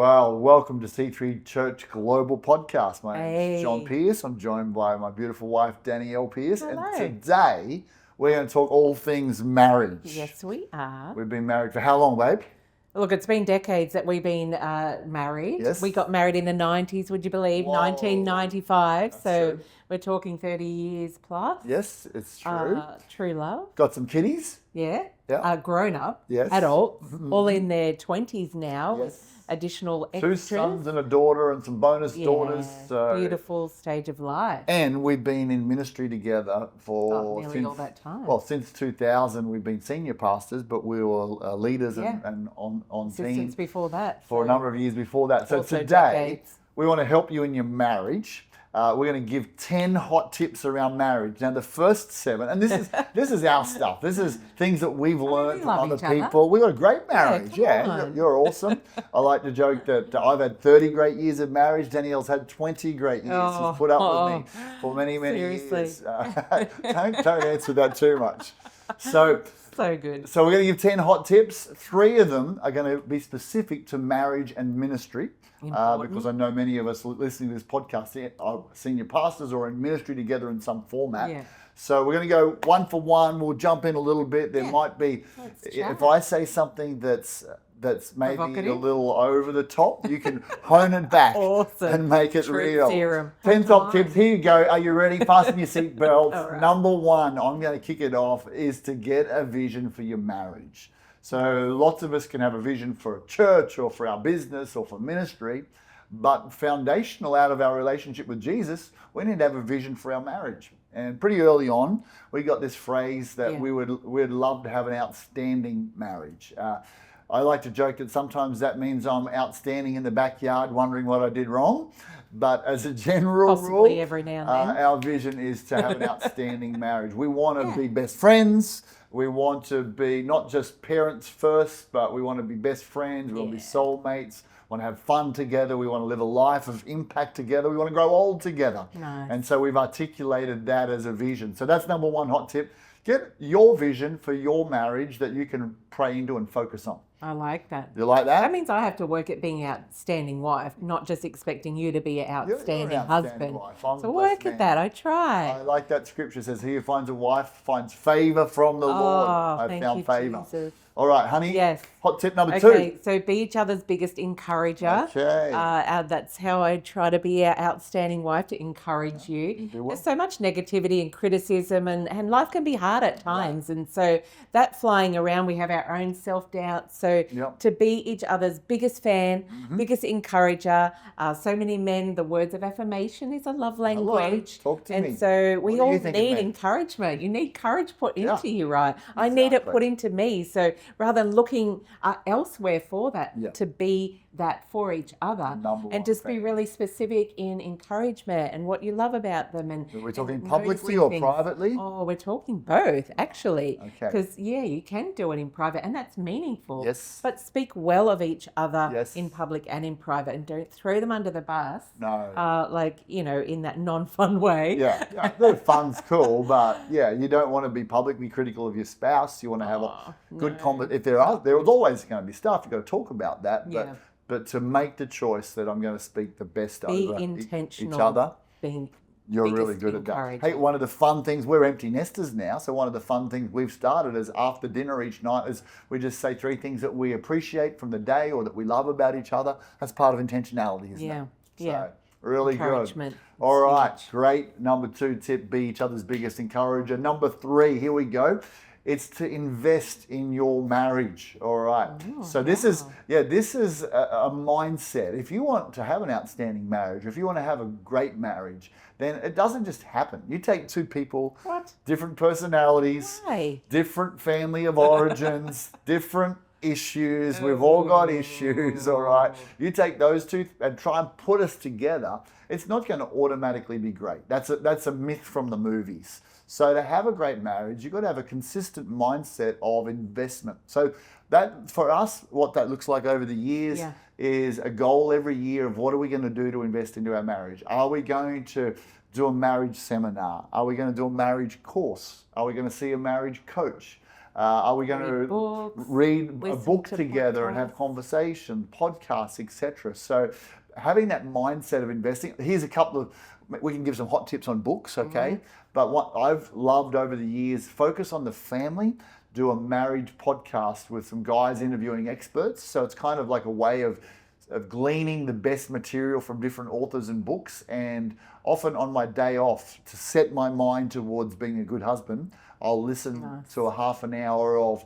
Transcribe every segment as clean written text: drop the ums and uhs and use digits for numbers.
Well, welcome to C3 Church Global Podcast. My name is John Hey. Pearce. I'm joined by my beautiful wife, Danielle Pearce. Hello. And today, we're going to talk all things marriage. Yes, we are. We've been married for how long, babe? Look, it's been decades that we've been married. Yes. We got married in the 90s, would you believe? Whoa. 1995. That's So true. we're talking 30 years plus. Yes, it's true. True love. Got some kiddies? Yeah. Yeah. Grown up. Yes. Adults. All in their 20s now. Yes. Additional Two extras. sons and a daughter and some bonus daughters. So. Beautiful stage of life. And we've been in ministry together for nearly all that time. Well, since 2000, we've been senior pastors, but we were leaders and on team Since before that. for a number of years before that. So Also today, decades. we want to help you in your marriage. We're going to give 10 hot tips around marriage. Now, the first 7, and this is our stuff. This is things that we've learned from love other each other. people. We've got a great marriage. come Yeah, on. you're awesome. I like to joke that I've had 30 great years of marriage. Danielle's had 20 great years. Oh, She's put up with me for many, many seriously. years. Don't answer that too much. So good. we're going to give 10 hot tips. 3 of them are going to be specific to marriage and ministry. Because I know many of us listening to this podcast are senior pastors or in ministry together in some format. Yeah. So we're going to go one for one. We'll jump in a little bit. There might be, if I say something that's maybe Provocative? a little over the top, you can hone it back Awesome. and make it Truth real. serum. 10 top tips. Here you go. Are you ready? Fasten your seatbelts. All right. Number 1, I'm going to kick it off, is to get a vision for your marriage. So lots of us can have a vision for a church or for our business or for ministry, but foundational out of our relationship with Jesus, we need to have a vision for our marriage. And pretty early on, we got this phrase that we'd love to have an outstanding marriage. I like to joke that sometimes that means I'm outstanding in the backyard wondering what I did wrong. But as a general Possibly rule, every now and then. our vision is to have an outstanding marriage. We want to be best friends. We want to be not just parents first, but we want to be best friends. We want to be soulmates. We want to have fun together. We want to live a life of impact together. We want to grow old together. Nice. And so we've articulated that as a vision. So that's number 1 hot tip. Get your vision for your marriage that you can pray into and focus on. I like that. You like that? That means I have to work at being an outstanding wife, not just expecting you to be an You're outstanding an outstanding husband. wife. I'm So a blessed work at man. that. I try. I like that scripture says, he who finds a wife finds favor from the Lord. I've thank found you, favor. Jesus. All right, honey. Yes. Hot tip number Okay, 2. so be each other's biggest encourager. Okay. That's how I try to be an outstanding wife, to encourage you. do well. There's so much negativity and criticism, and life can be hard at times. And so that flying around, we have our own self-doubt. So Yep. to be each other's biggest fan, biggest encourager. So many men, the words of affirmation is a love language. Talk to and me. so we What do all you think of need men? encouragement. You need courage put into Yeah. you, right? I need it Exactly. put into me. So rather than looking elsewhere for that, Yeah. to be that for each other, Number and one just be thing. really specific in encouragement and what you love about them. And We're talking and publicly noticing or things. privately? Oh, we're talking both, actually. Okay. Because you can do it in private, and that's meaningful. Yes. But speak well of each other Yes. in public and in private, and don't throw them under the bus. No. In that non-fun way. Yeah, the fun's cool, but you don't want to be publicly critical of your spouse. You want to have a good conversation. If there's always going to be stuff, you've got to talk about that. Yeah. But to make the choice that I'm going to speak the best Be over intentional. each other, Being you're really biggest good at that. encourager. Hey, one of the fun things, we're empty nesters now, so one of the fun things we've started is after dinner each night is we just say 3 things that we appreciate from the day or that we love about each other. That's part of intentionality, isn't it? Yeah. So, really good. Encouragement. All It's right, huge. great. Number 2 tip, be each other's biggest encourager. Number 3, here we go. It's to invest in your marriage. All right. So this is a mindset. If you want to have an outstanding marriage, if you want to have a great marriage, then it doesn't just happen. You take 2 people, What? different personalities, Why? different family of origins, different issues. We've all got issues, all right? You take those 2 and try and put us together. It's not going to automatically be great. That's a myth from the movies. So to have a great marriage, you've got to have a consistent mindset of investment. So that, for us, what that looks like over the years is a goal every year of what are we going to do to invest into our marriage? Are we going to do a marriage seminar? Are we going to do a marriage course? Are we going to see a marriage coach? Are we going Read to books, read a listen book to together and have podcasts. conversation, podcasts, etc.? So having that mindset of investing. Here's a couple of, we can give some hot tips on books, okay? But what I've loved over the years, focus on the family, do a marriage podcast with some guys interviewing experts. So it's kind of like a way of gleaning the best material from different authors and books. And often on my day off, to set my mind towards being a good husband, I'll listen to a half an hour of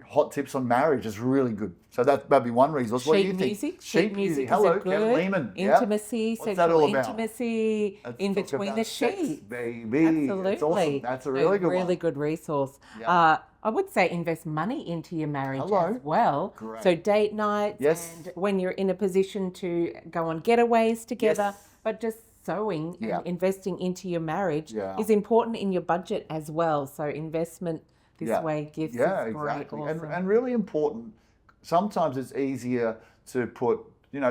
hot tips on marriage. It's really good. So that'd be one resource. What do you think? Sheet music. Hello, is Kevin good. Lehman. Intimacy, What's that sexual all about? intimacy Let's in talk between about the sex, sheets. baby. Absolutely. It's awesome. That's a really good really one. good resource. Yeah. I would say invest money into your marriage Hello. as well. Great. So date nights Yes. and when you're in a position to go on getaways together, Yes. but just sowing Yeah. and investing into your marriage Yeah. is important in your budget as well. So investment this way gives is great. Exactly. Awesome. And really important, sometimes it's easier to put,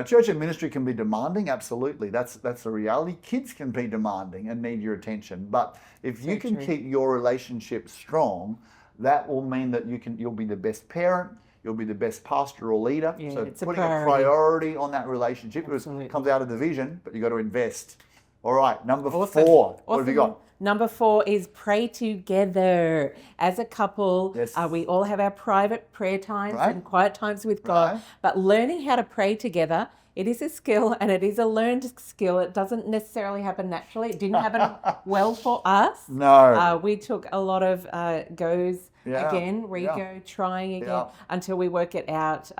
church and ministry can be demanding, absolutely. That's the reality. Kids can be demanding and need your attention. But if you can keep your relationship strong, that will mean that you'll be the best parent, you'll be the best pastoral leader. Yeah, so it's a putting a priority. priority on that relationship, Absolutely. it comes out of the vision, but you've got to invest. All right, number Awesome. 4. What have you got? Number 4 is pray together. As a couple, Yes. we all have our private prayer times Right. and quiet times with God. Right. But learning how to pray together, it is a skill and it is a learned skill. It doesn't necessarily happen naturally. It didn't happen well for us. No. We took a lot of goes Yeah. again, Yeah. re-go, trying again Yeah. until we work it out.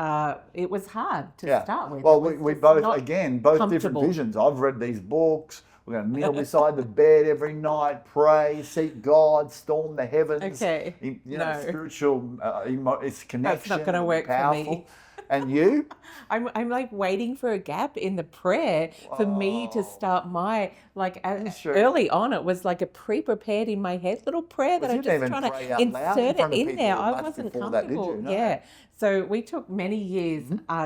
It was hard to start with. Well, It was we just both, not again, both different comfortable. visions. I've read these books. We're going to kneel beside the bed every night, pray, seek God, storm the heavens. Okay. No. Spiritual, it's connection. not gonna work for me. powerful. And you? I'm like waiting for a gap in the prayer for me to start my Sure. early on. It was like a pre-prepared in my head little prayer that Well, I you just didn't trying even pray to out loud in insert front it of in people there. I much wasn't before that, did you? comfortable. No. Yeah. So we took many years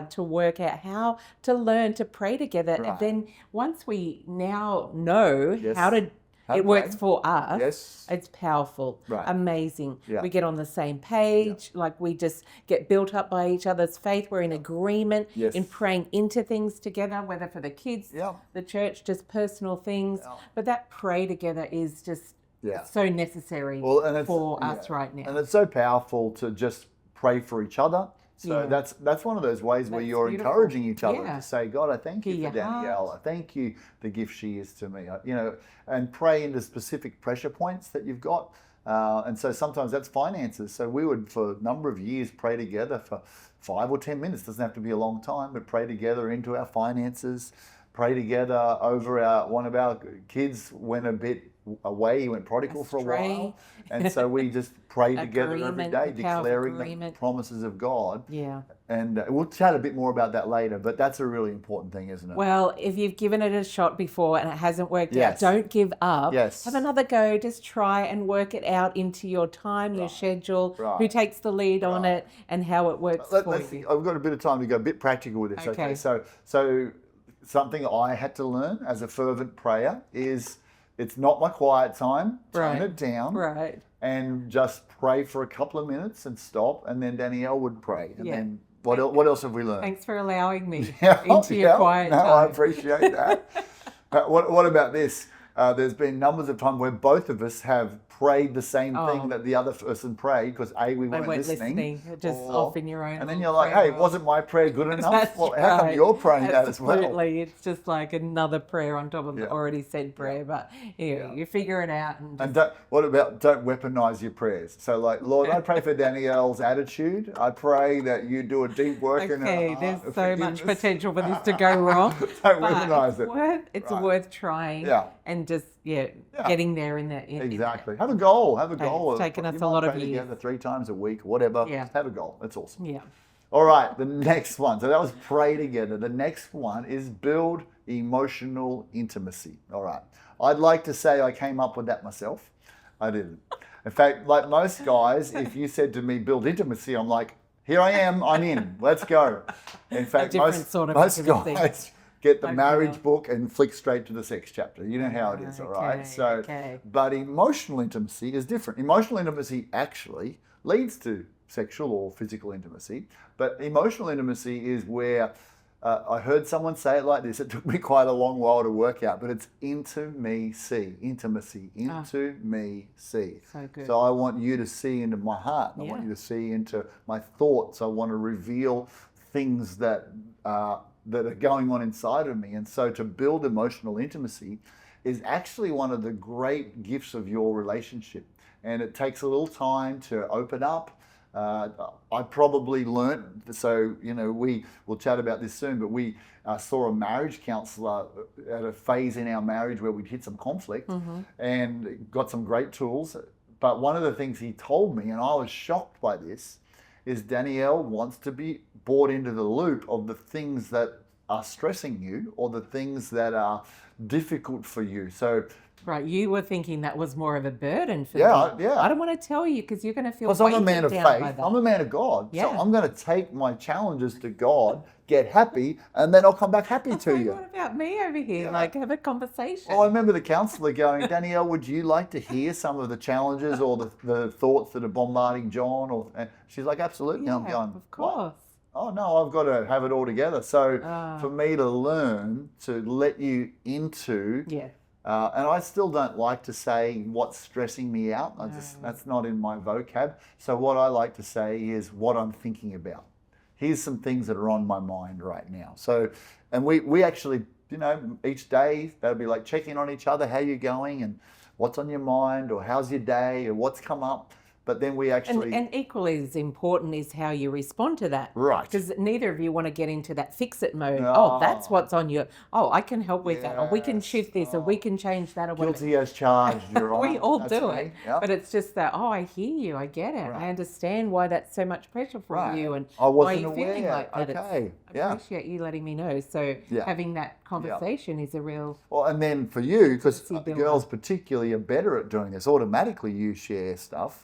to work out how to learn to pray together. Right. And then once we now know Yes. how to How to it works pray. for us. Yes. It's powerful. Right. Amazing. Yeah. We get on the same page. Like we just get built up by each other's faith. We're in agreement Yes. in praying into things together, whether for the kids, Yeah. the church, just personal things. Yeah. But that pray together is just Yeah. so necessary And it's, for us right now. And it's so powerful to just pray for each other. So Yeah. that's one of those ways where That's you're beautiful. encouraging each other Yeah. to say, God, I thank you Hear for your Danielle. heart. I thank you the gift she is to me. And pray into specific pressure points that you've got. And so sometimes that's finances. So we would, for a number of years, pray together for 5 or 10 minutes. Doesn't have to be a long time, but pray together into our finances. Pray together over one of our kids went a bit away. He went prodigal for a Astray. while. And so we just pray together every Agreement, day, the power of declaring the agreement. promises of God. Yeah. And we'll chat a bit more about that later, but that's a really important thing, isn't it? Well, if you've given it a shot before and it hasn't worked Yes. out, don't give up. Yes. Have another go. Just try and work it out into your time, your schedule, Right. who takes the lead on Right. it, and how it works I've for you. got a bit of time to go a bit practical with this. Okay. So something I had to learn as a fervent prayer is it's not my quiet time. Turn Right. it down. Right. And just pray for a couple of minutes and stop, and then Danielle would pray. And Yeah. then what else have we learned? Thanks for allowing me Yeah, into your quiet no, time. I appreciate that. What about this? There's been numbers of times where both of us have prayed the same thing that the other person prayed because we They weren't weren't listening. just off in your own. And then little you're like, prayer hey, world. wasn't my prayer good enough? That's Well, how come right. you're praying that as well? Absolutely. It's just like another prayer on top of the Yeah. already said prayer. But you figure it out. And And what about don't weaponize your prayers? So like, Lord, I pray for Danielle's attitude. I pray that you do a deep work in her okay, heart there's of so much forgiveness. potential for this to go wrong. Don't but weaponize it. It's Right. worth trying. Yeah. And just getting there in that. Exactly. Have a goal. Have a goal. it's taken us You a might lot of pray years. together 3 times a week, whatever. Yeah. Have a goal. That's awesome. Yeah. All right, the next one. So that was pray together. The next one is build emotional intimacy. All right. I'd like to say I came up with that myself. I didn't. In fact, like most guys, if you said to me build intimacy, I'm like, here I am, I'm in. Let's go. In fact, different most sort of guys intimacy. get the Okay. marriage book and flick straight to the sex chapter. You know how it is, all right? Okay, So, okay. but emotional intimacy is different. Emotional intimacy actually leads to sexual or physical intimacy. But emotional intimacy is where I heard someone say it like this. It took me quite a long while to work out, but it's intimacy. So good. So I want you to see into my heart. I want you to see into my thoughts. I want to reveal things that are going on inside of me. And so to build emotional intimacy is actually one of the great gifts of your relationship. And it takes a little time to open up. I probably learned, so, we'll chat about this soon, but we saw a marriage counselor at a phase in our marriage where we'd hit some conflict and got some great tools. But one of the things he told me, and I was shocked by this, is Danielle wants to be brought into the loop of the things that are stressing you or the things that are difficult for you. So, right, you were thinking that was more of a burden for me. Yeah. I don't want to tell you because you're going to feel because I'm a man of faith. I'm a man of God. Yeah. So I'm going to take my challenges to God, get happy, and then I'll come back happy to you. What about me over here? Like, have a conversation. Well, I remember the counsellor going, Danielle, would you like to hear some of the challenges or the thoughts that are bombarding John? And she's like, absolutely. Yeah, I'm going, of course. What? Oh, no, I've got to have it all together. So for me to learn to let you into... and I still don't like to say what's stressing me out. That's not in my vocab. So what I like to say is what I'm thinking about. Here's some things that are on my mind right now. So, and we actually, each day they'll be like checking on each other, how you going and what's on your mind or how's your day or what's come up. But then we actually... And equally as important is how you respond to that. Right. Because neither of you want to get into that fix-it mode. Oh, that's what's on your... Oh, I can help with that. Or we can shift this or we can change that or whatever. Guilty as charged, you're right. We all do it. Yep. But it's just that, I hear you, I get it. Right. I understand why that's so much pressure for you and why you're feeling like that. Okay. I appreciate you letting me know. So having that conversation is a real... Well, and then for you, because girls particularly are better at doing this, automatically you share stuff.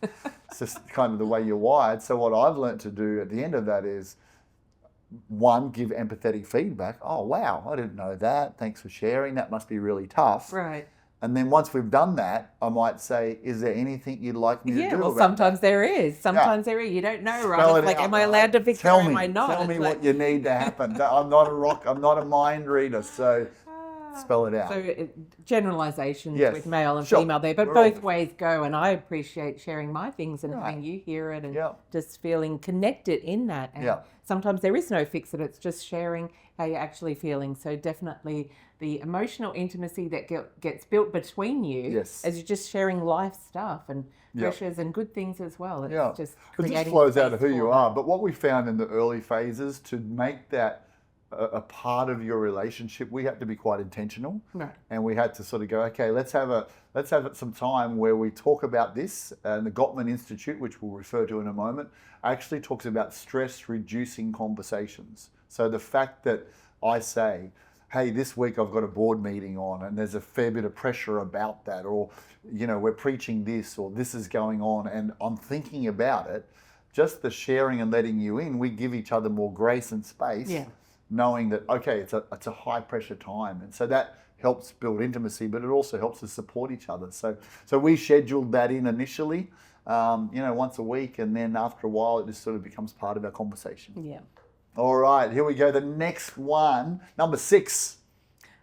It's just kind of the way you're wired. So what I've learned to do at the end of that is, one, give empathetic feedback. Oh, wow, I didn't know that. Thanks for sharing. That must be really tough. Right. And then once we've done that, I might say, is there anything you'd like me to do about that? Yeah, well, sometimes there is. Sometimes there is. You don't know, right? It's like, am I allowed to fix it or am I not? Tell me what you need to happen. I'm not a rock. I'm not a mind reader, so spell it out. So generalizations with male and female there, but both ways go. And I appreciate sharing my things and having you hear it and just feeling connected in that. And sometimes there is no fix it. It's just sharing how you're actually feeling. So definitely the emotional intimacy that gets built between you as you're just sharing life stuff and pressures and good things as well. It's just creating... It just flows out of who you are. But what we found in the early phases, to make that a part of your relationship, we had to be quite intentional, and we had to sort of go, okay, let's have some time where we talk about this. And the Gottman Institute, which we'll refer to in a moment, actually talks about stress reducing conversations. So the fact that I say, hey, this week I've got a board meeting on and there's a fair bit of pressure about that, or we're preaching this, or this is going on and I'm thinking about it, just the sharing and letting you in, we give each other more grace and space. Knowing that, okay, it's a high pressure time. And so that helps build intimacy, but it also helps us support each other. So we scheduled that in initially, once a week, and then after a while, it just sort of becomes part of our conversation. Yeah. All right, here we go. The next one, number 6.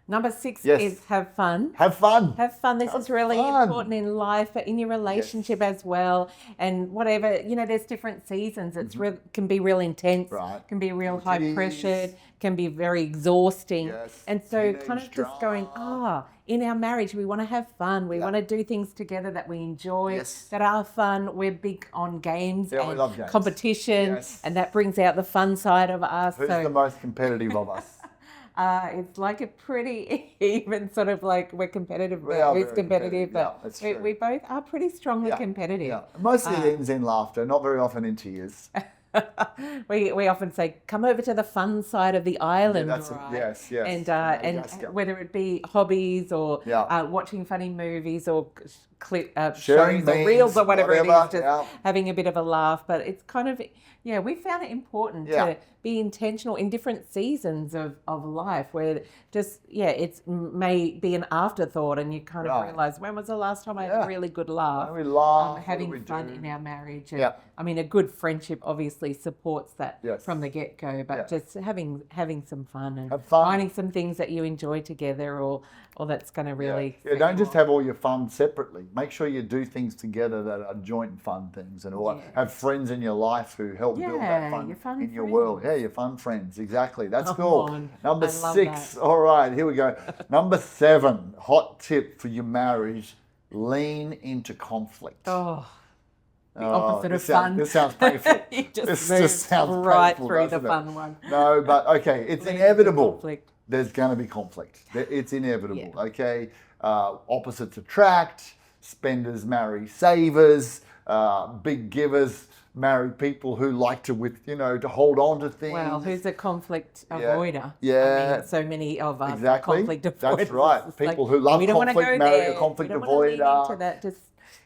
Number 6 is have fun. Have fun. Have fun. This is really important in life, but in your relationship as well. And whatever, there's different seasons. It's can be real intense, can be real high pressured, can be very exhausting. And so kind of just going, in our marriage, we want to have fun. We want to do things together that we enjoy, that are fun. We're big on games and we love games. Competition, and that brings out the fun side of us. Who's the most competitive of us? It's like a pretty even sort of like we're competitive. Who's competitive, but we both are pretty strongly competitive. Mostly it ends in laughter, not very often in tears. we often say, come over to the fun side of the island, right? Yes. And whether it be hobbies or watching funny movies or sharing shows memes, or reels or whatever it is, just having a bit of a laugh. But it's kind of, we found it important to be intentional in different seasons of life where just, it may be an afterthought and you kind of realise, when was the last time I had a really good laugh? We laugh. Having fun in our marriage. And, I mean, a good friendship obviously supports that from the get-go, but just having some fun and finding some things that you enjoy together or that's going to really... don't just have all your fun separately. Make sure you do things together that are joint fun things and have friends in your life who help build that fun in your world. Yeah, your fun friends. Exactly. That's cool. Number 6. All right, here we go. Number 7, hot tip for your marriage, lean into conflict. The opposite of fun. This sounds painful. This just sounds right painful, through the fun one. No, but okay, it's inevitable. There's going to be conflict. It's inevitable. Okay, opposites attract. Spenders marry savers. Big givers marry people who like to hold on to things. Well, who's a conflict avoider? Yeah. I mean, so many of us are conflict avoiders. That's right. People who love conflict marry a conflict avoider. Just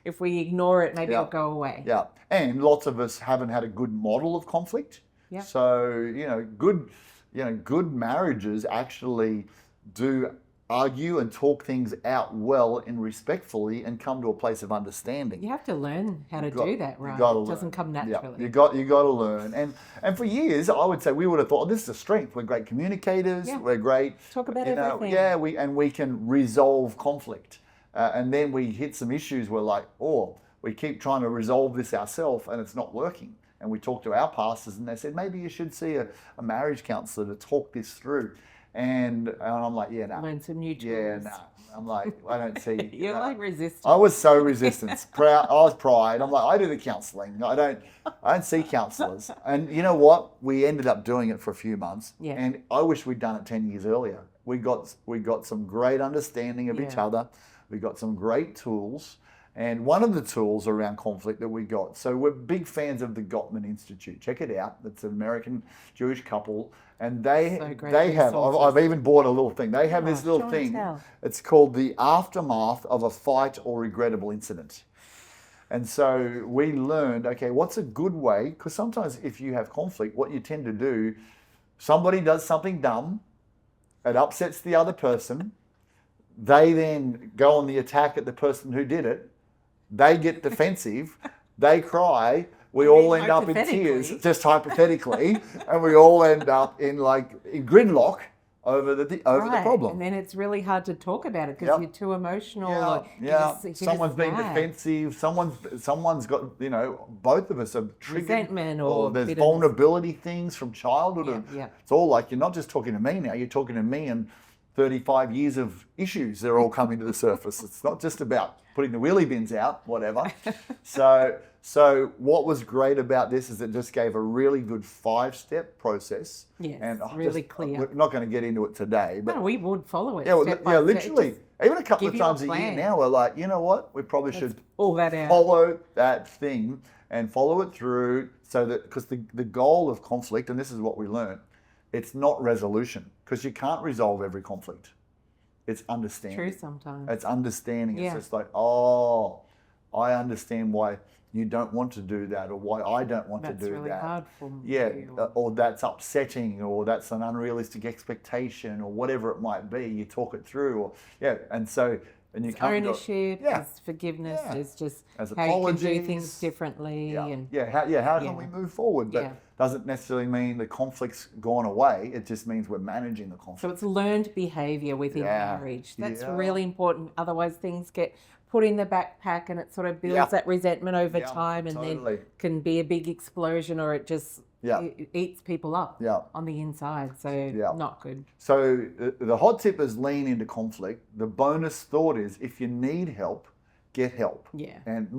if we ignore it, maybe it'll go away. Yeah. And lots of us haven't had a good model of conflict. Yeah. So, good marriages actually do argue and talk things out well and respectfully and come to a place of understanding. You have to learn how to do that, right? It doesn't come naturally. Yeah, you got to learn. And for years, I would say we would have thought, this is a strength. We're great communicators. Yeah. We're great. Talk about everything. Yeah, we can resolve conflict. And then we hit some issues. We're like, we keep trying to resolve this ourselves and it's not working. And we talked to our pastors and they said, maybe you should see a marriage counsellor to talk this through. And I'm like, learn some new tools. Yeah, no. I'm like, I don't see. You're like resistant. I was so resistant. I was pride. I'm like, I do the counselling. I don't see counsellors. And you know what? We ended up doing it for a few months. Yeah. And I wish we'd done it 10 years earlier. We got some great understanding of each other. We got some great tools. And one of the tools around conflict that we got, so we're big fans of the Gottman Institute. Check it out. It's an American Jewish couple. And they have, I've even bought a little thing. They have this little thing. It's called the aftermath of a fight or regrettable incident. And so we learned, okay, what's a good way? Because sometimes if you have conflict, what you tend to do, somebody does something dumb, it upsets the other person. They then go on the attack at the person who did it. They get defensive. They cry. We all end up in tears, just hypothetically, and we all end up in gridlock over the problem. And then it's really hard to talk about it because you're too emotional. Someone's being defensive. Someone's got, both of us are triggered. Resentment or there's vulnerability things from childhood. It's all like, you're not just talking to me now, you're talking to me and 35 years of issues. They're all coming to the surface. It's not just about putting the wheelie bins out, whatever. So what was great about this is it just gave a really good 5-step process. Yes, and really clear. We're not going to get into it today. But we would follow it. Literally. Even a couple of times a year now, we're like, you know what? We probably should follow that thing and follow it through so that, because the goal of conflict, and this is what we learned, it's not resolution, because you can't resolve every conflict. It's understanding. True sometimes. It's understanding. It's just like, I understand why you don't want to do that, or why I don't want to do that. That's really hard for me. Yeah, or that's upsetting, or that's an unrealistic expectation, or whatever it might be. You talk it through, and you come ownership, there's forgiveness, there's just as how apologies. You can do things differently. How can we move forward? But doesn't necessarily mean the conflict's gone away. It just means we're managing the conflict. So it's learned behaviour within marriage. That's really important. Otherwise things get put in the backpack and it sort of builds that resentment over time, and then can be a big explosion, or it just it eats people up on the inside. So not good. So the hot tip is lean into conflict. The bonus thought is, if you need help, get help. Yeah. And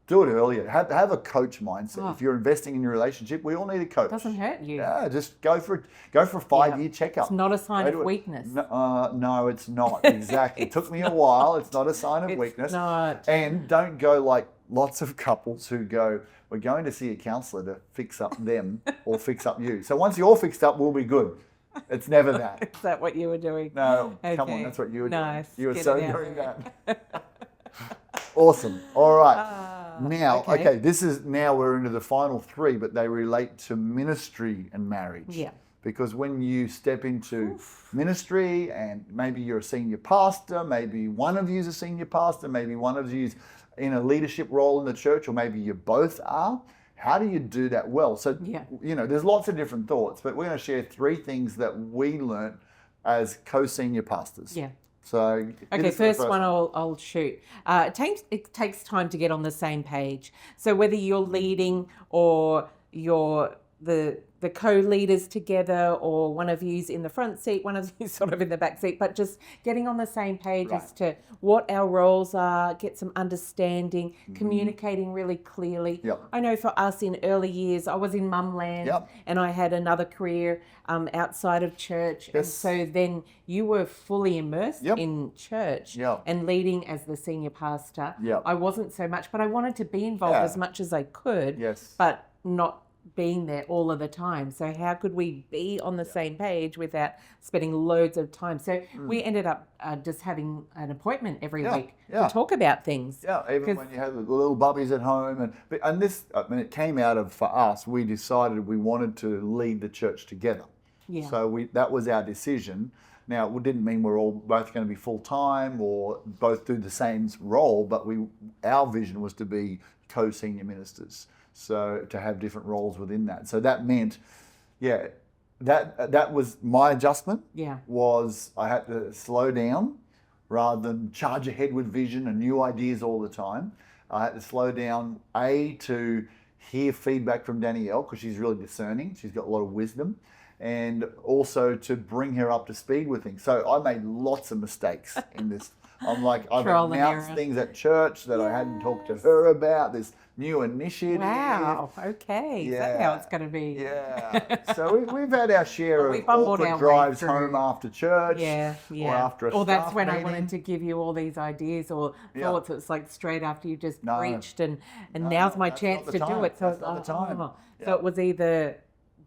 do it earlier. Have a coach mindset. If you're investing in your relationship, we all need a coach. It doesn't hurt you. Yeah, just go for a 5-year checkup. It's not a sign of weakness. No, it's not. Exactly. It took me a while. It's not a sign of weakness. It's not. And don't go like lots of couples who go, we're going to see a counsellor to fix up them or fix up you. So once you're fixed up, we'll be good. It's never that. Is that what you were doing? No, okay. Come on, that's what you were doing. You were Get so doing that. Awesome. All right. Now, okay, now we're into the final three, but they relate to ministry and marriage. Yeah. Because when you step into ministry and maybe you're a senior pastor, maybe one of you is a senior pastor, maybe one of you is in a leadership role in the church, or maybe you both are, how do you do that well? So, there's lots of different thoughts, but we're going to share 3 things that we learnt as co-senior pastors. Yeah. So, first one I'll shoot. It takes time to get on the same page. So whether you're leading or you're the co-leaders together, or one of you's in the front seat, one of you's sort of in the back seat, but just getting on the same page as to what our roles are, get some understanding, communicating really clearly. Yep. I know for us in early years, I was in mumland and I had another career outside of church. And so then you were fully immersed in church and leading as the senior pastor. I wasn't so much, but I wanted to be involved as much as I could, but not being there all of the time. So how could we be on the same page without spending loads of time? So we ended up just having an appointment every week to talk about things. Yeah, even when you had the little bubbies at home. And this, it came out of, for us, we decided we wanted to lead the church together. Yeah. So that was our decision. Now, it didn't mean we're all both going to be full-time or both do the same role, but our vision was to be co-senior ministers. So to have different roles within that. So that meant, that was my adjustment. Yeah. Was I had to slow down rather than charge ahead with vision and new ideas all the time. I had to slow down, to hear feedback from Danielle, because she's really discerning. She's got a lot of wisdom. And also to bring her up to speed with things. So I made lots of mistakes in this. I'm like, I've announced things at church that I hadn't talked to her about, this new initiative. Wow, okay. Is that how it's going to be? Yeah. So we've had our share of awkward drives home after church. Yeah. Or after a staff that's when meeting. I wanted to give you all these ideas or thoughts. It's like straight after you just preached and now's my chance to do it. So So it was either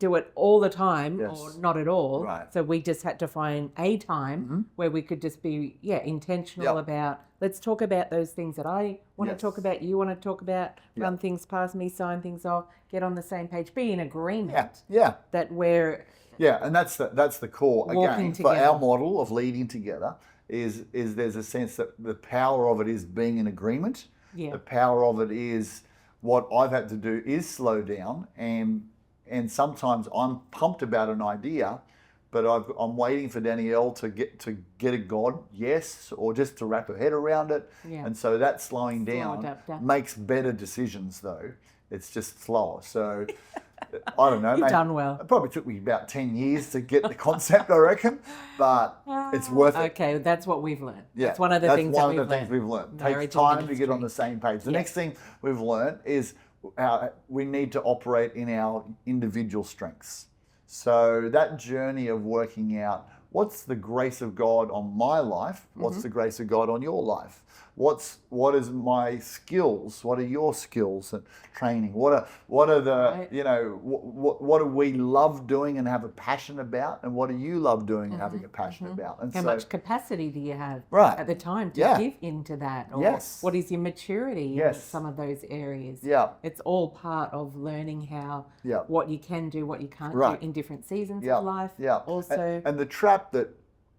do it all the time or not at all. Right. So we just had to find a time where we could just be intentional about, let's talk about those things that I want to talk about, you want to talk about, run things past me, sign things off, get on the same page, be in agreement. That we're and that's the core. Again, for our model of leading together is there's a sense that the power of it is being in agreement. Yeah. The power of it is what I've had to do is slow down and sometimes I'm pumped about an idea, but I'm waiting for Danielle to get a God yes, or just to wrap her head around it. Yeah. And so that slowing down makes better decisions, though. It's just slower. So I don't know. You've done well. It probably took me about 10 years to get the concept, I reckon, but it's worth it. Okay, that's what we've learned. Yeah, that's one of the things we've learned. It takes time to get on the same page. The next thing we've learned is we need to operate in our individual strengths. So that journey of working out what's the grace of God on my life, what's the grace of God on your life, what is my skills, what are your skills and training, what are the what do we love doing and have a passion about, and what do you love doing and having a passion about, and how much capacity do you have at the time to give into that, or what is your maturity in some of those areas? It's all part of learning how what you can do, what you can't do in different seasons of life. Also, and the trap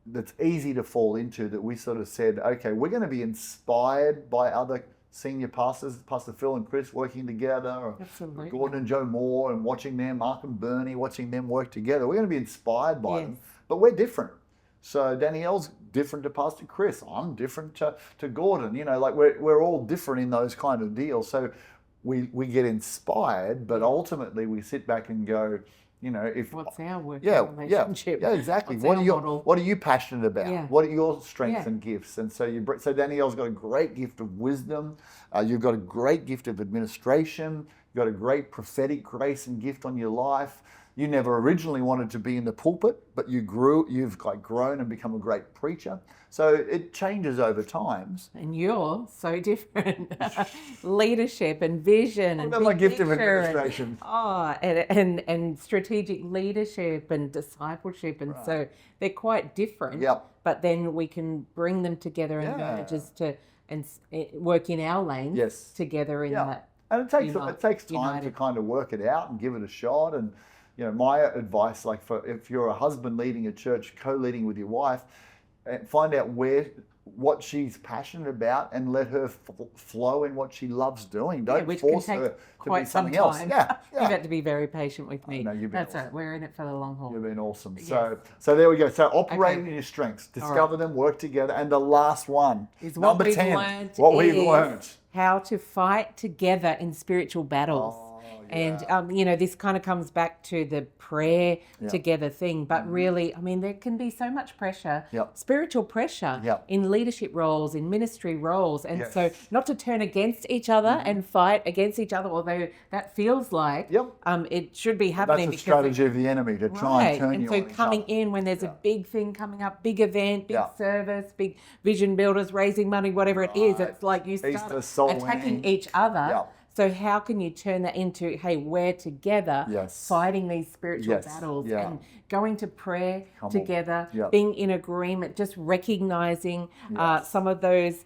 that's easy to fall into, that we sort of said, okay, we're going to be inspired by other senior pastors, Pastor Phil and Chris working together, or Gordon and Joe Moore, and watching them, Mark and Bernie, watching them work together. We're going to be inspired by them, but we're different. So Danielle's different to Pastor Chris. I'm different to Gordon. We're all different in those kind of deals. So we get inspired, but ultimately we sit back and go, what's our working relationship? Yeah, exactly. What are you passionate about? Yeah. What are your strengths and gifts? And so Danielle's got a great gift of wisdom. You've got a great gift of administration. You've got a great prophetic grace and gift on your life. you never originally wanted to be in the pulpit, but you've like grown and become a great preacher. So it changes over times. And you're so different. Leadership and vision and my gift of administration. And strategic leadership and discipleship. And so they're quite different. Yep. But then we can bring them together and managers to work in our lanes together in that. And it takes time to kind of work it out and give it a shot. And my advice, like if you're a husband leading a church, co-leading with your wife, find out what she's passionate about and let her flow in what she loves doing. Don't force her to be something else. Yeah. You've had to be very patient with me. No, That's awesome. Right. We're in it for the long haul. You've been awesome. Yes. So there we go. So operating in your strengths, discover them, work together. And the last one is number 10. What we've learned. How to fight together in spiritual battles. And, this kind of comes back to the prayer together thing. But really, there can be so much pressure, spiritual pressure in leadership roles, in ministry roles. And so not to turn against each other and fight against each other, although that feels like it should be happening. That's the strategy of the enemy, to try and turn you on. And so coming in when there's a big thing coming up, big event, big service, big vision builders, raising money, whatever it is, it's like you start attacking each other. So how can you turn that into, hey, we're together fighting these spiritual battles and going to prayer together, being in agreement, just recognizing some of those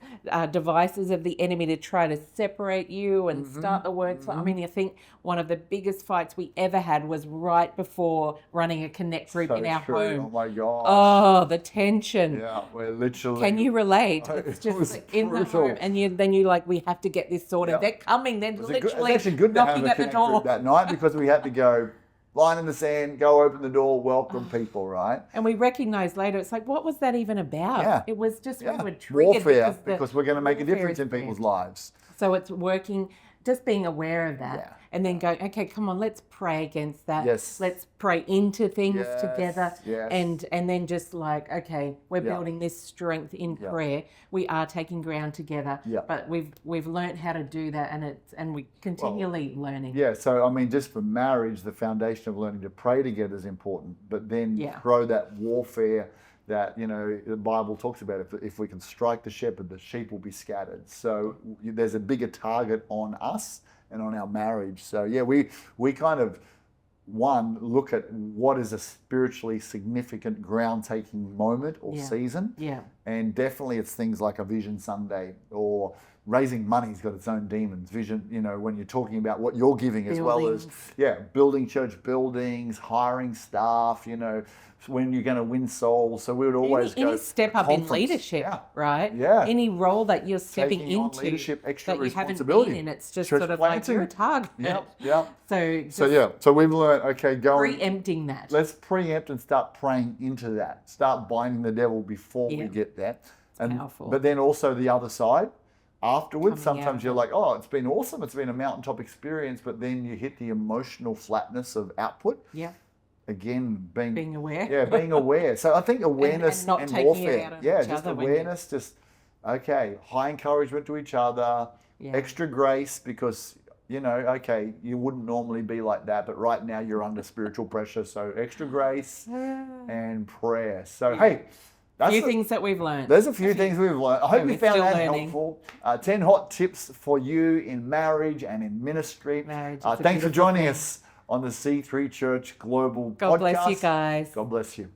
devices of the enemy to try to separate you and start the works. I think one of the biggest fights we ever had was right before running a connect group in our home. Oh my gosh. Oh, the tension. Yeah, we're literally. Can you relate? It's just like in the home, and then you like, we have to get this sorted. They're coming. They're literally it's actually good to have a connect group that night, because we had to go line in the sand, go open the door, welcome people, right? And we recognized later, it's like, what was that even about? Yeah. It was just we were triggered warfare, because we're going to make a difference in people's lives. So it's working, just being aware of that. And then going, okay, come on, let's pray against that. Let's pray into things together. And then just like, okay, we're building this strength in prayer. We are taking ground together. But we've learned how to do that, and we're continually learning. So just for marriage, the foundation of learning to pray together is important. But then grow that warfare that the Bible talks about. If we can strike the shepherd, the sheep will be scattered. So there's a bigger target on us and on our marriage. So we kind of look at what is a spiritually significant ground-taking moment or season. And definitely it's things like a Vision Sunday, or raising money's got its own demons. Vision, when you're talking about what you're giving, as well as building church buildings, hiring staff, when you're going to win souls. So we would always any step up in leadership, right? Any role that you're stepping into, leadership, extra that you haven't responsibility. been in, it's just sort of like you're a target. So we've learned, okay, preempting that. Let's preempt and start praying into that. Start binding the devil before we get that. Powerful. But then also the other side. Afterwards, sometimes you're like, oh, it's been awesome. It's been a mountaintop experience. But then you hit the emotional flatness of output. Again, being aware. Being aware. So I think awareness and warfare. Just awareness. Just, okay, high encouragement to each other. Extra grace, because, okay, you wouldn't normally be like that. But right now you're under spiritual pressure. So extra grace and prayer. So, hey. That's a few things that we've learned. There's a few things we've learned. I hope you found that helpful. 10 hot tips for you in marriage and in ministry. Thanks for joining us on the C3 Church Global Podcast. God bless you guys. God bless you.